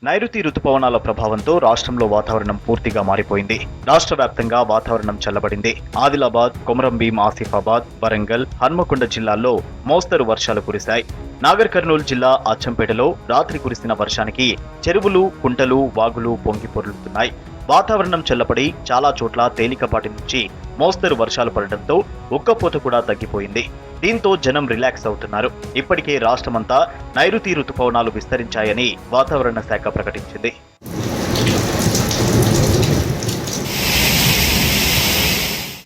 నైరుతి రుతుపవనాల ప్రభావంతో రాష్ట్రంలో వాతావరణం పూర్తిగా మారిపోయింది. రాష్ట్ర వ్యాప్తంగా వాతావరణం చల్లబడింది. ఆదిలాబాద్, కొమరంభీం, ఆసిఫాబాద్, వరంగల్, హన్మకొండ జిల్లాల్లో మోస్తరు వర్షాలు కురిశాయి. నాగర్ కర్నూలు జిల్లా అచ్చంపేటలో రాత్రి కురిసిన వర్షానికి చెరువులు, కుంటలు, వాగులు పొంగి పొర్లుతున్నాయి. వాతావరణం చల్లబడి చాలా చోట్ల తేలికపాటి నుంచి మోస్తరు వర్షాలు పడడంతో ఉక్కపోత కూడా తగ్గిపోయింది. దీంతో జనం రిలాక్స్ అవుతున్నారు. ఇప్పటికే రాష్ట్రమంతా నైరుతి రుతుపవనాలు విస్తరించాయని వాతావరణ శాఖ ప్రకటించింది.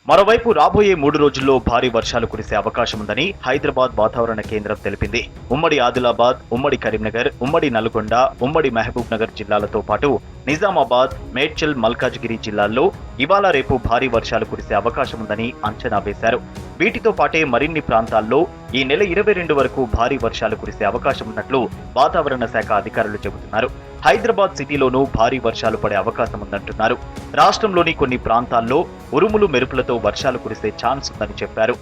మరోవైపు రాబోయే 3 రోజుల్లో భారీ వర్షాలు కురిసే అవకాశం ఉందని హైదరాబాద్ వాతావరణ కేంద్రం తెలిపింది. ఉమ్మడి ఆదిలాబాద్, ఉమ్మడి కరీంనగర్, ఉమ్మడి నల్గొండ, ఉమ్మడి మహబూబ్ నగర్ జిల్లాలతో పాటు నిజామాబాద్, మేడ్చల్, మల్కాజ్గిరి జిల్లాల్లో ఇవాళ రేపు భారీ వర్షాలు కురిసే అవకాశం ఉందని అంచనా వేశారు. వీటితో పాటే మరిన్ని ప్రాంతాల్లో ఈ నెల 22 వరకు భారీ వర్షాలు కురిసే అవకాశం ఉన్నట్లు వాతావరణ శాఖ అధికారులు చెబుతున్నారు. హైదరాబాద్ సిటీలోనూ భారీ వర్షాలు పడే అవకాశం ఉందంటున్నారు. రాష్ట్రంలోని కొన్ని ప్రాంతాల్లో ఉరుములు మెరుపులతో వర్షాలు కురిసే ఛాన్స్ ఉందని చెప్పారు.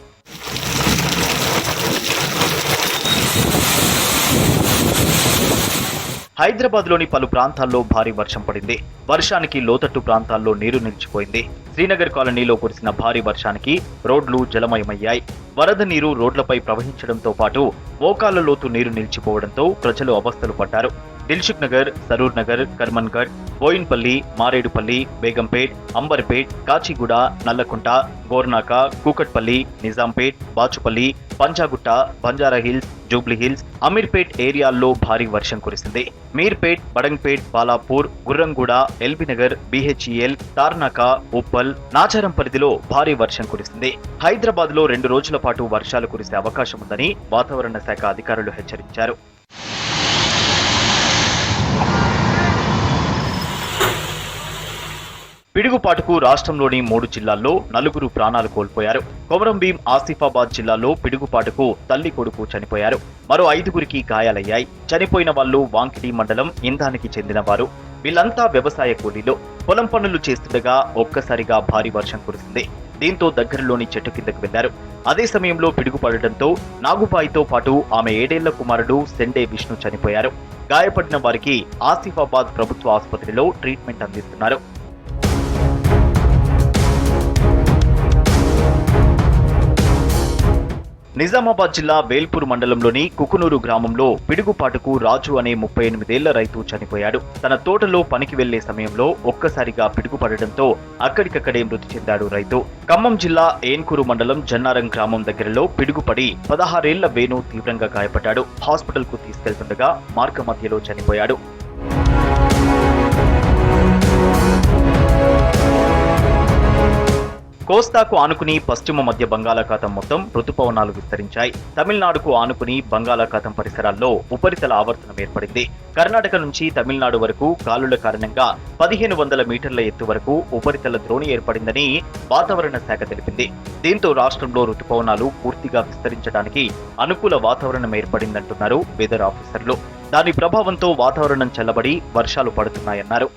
హైదరాబాద్లోని పలు ప్రాంతాల్లో భారీ వర్షం పడింది. వర్షానికి లోతట్టు ప్రాంతాల్లో నీరు నిలిచిపోయింది. శ్రీనగర్ కాలనీలో కురిసిన భారీ వర్షానికి రోడ్లు జలమయమయ్యాయి. వరద నీరు రోడ్లపై ప్రవహించడంతో పాటు మోకాళ్ల లోతు నీరు నిలిచిపోవడంతో ప్రజలు అవస్థలు పడ్డారు. దిల్సుఖ్ నగర్, సరూర్ నగర్, కర్మన్ఘట్, బోయిన్పల్లి, మారేడుపల్లి, బేగంపేట్, అంబర్పేట్, కాచిగూడ, నల్లకుంట, గోర్నాక, కూకట్పల్లి, నిజాంపేట్, బాచుపల్లి, పంజాగుట్ట, బంజారాహిల్స్, జూబ్లీహిల్స్, అమీర్పేట్ ఏరియాల్లో భారీ వర్షం కురిసింది. మీర్పేట్, బడంగ్పేట్, బాలాపూర్, గుర్రంగూడ, ఎల్బీనగర్, బీహెచ్ఈఎల్, తార్నాక, ఉప్పల్, నాచారం పరిధిలో భారీ వర్షం కురిసింది. హైదరాబాద్ లో 2 రోజుల పాటు వర్షాలు కురిసే అవకాశం ఉందని వాతావరణ శాఖ అధికారులు హెచ్చరించారు. పిడుగుపాటుకు రాష్ట్రంలోని 3 జిల్లాల్లో 4 ప్రాణాలు కోల్పోయారు. కొమరంభీం, ఆసిఫాబాద్ జిల్లాలో పిడుగుపాటుకు తల్లి కొడుకు చనిపోయారు. మరో 5గురికి గాయాలయ్యాయి. చనిపోయిన వాళ్లు వాంకిడి మండలం ఇందానికి చెందినవారు. వీళ్లంతా వ్యవసాయ కూలీలు. పొలం పనులు చేస్తుండగా ఒక్కసారిగా భారీ వర్షం కురిసింది. దీంతో దగ్గరలోని చెట్టు కిందకు వెళ్లారు. అదే సమయంలో పిడుగుపడటంతో నాగుబాయితో పాటు ఆమె 7 ఏళ్ల కుమారుడు సెండే విష్ణు చనిపోయారు. గాయపడిన వారికి ఆసిఫాబాద్ ప్రభుత్వ ఆసుపత్రిలో ట్రీట్మెంట్ అందిస్తున్నారు. నిజామాబాద్ జిల్లా వేల్పూర్ మండలంలోని కుకునూరు గ్రామంలో పిడుగుపాటుకు రాజు అనే 38 ఏళ్ల రైతు చనిపోయాడు. తన తోటలో పనికి వెళ్లే సమయంలో ఒక్కసారిగా పిడుగుపడడంతో అక్కడికక్కడే మృతి చెందాడు రైతు. ఖమ్మం జిల్లా ఏన్కూరు మండలం జన్నారం గ్రామం దగ్గరలో పిడుగుపడి 16 ఏళ్ల వేణు తీవ్రంగా గాయపడ్డాడు. హాస్పిటల్ కు తీసుకెళ్తుండగా మార్గ మధ్యలో చనిపోయాడు. కోస్తాకు ఆనుకుని పశ్చిమ మధ్య బంగాళాఖాతం మొత్తం రుతుపవనాలు విస్తరించాయి. తమిళనాడుకు ఆనుకుని బంగాళాఖాతం పరిసరాల్లో ఉపరితల ఆవర్తనం ఏర్పడింది. కర్ణాటక నుంచి తమిళనాడు వరకు గాలుల కారణంగా 1500 మీటర్ల ఎత్తు వరకు ఉపరితల ద్రోణి ఏర్పడిందని వాతావరణ శాఖ తెలిపింది. దీంతో రాష్ట్రంలో రుతుపవనాలు పూర్తిగా విస్తరించడానికి అనుకూల వాతావరణం ఏర్పడిందంటున్నారు వెదర్ ఆఫీసర్లు. దాని ప్రభావంతో వాతావరణం చల్లబడి వర్షాలు పడుతున్నాయన్నారు.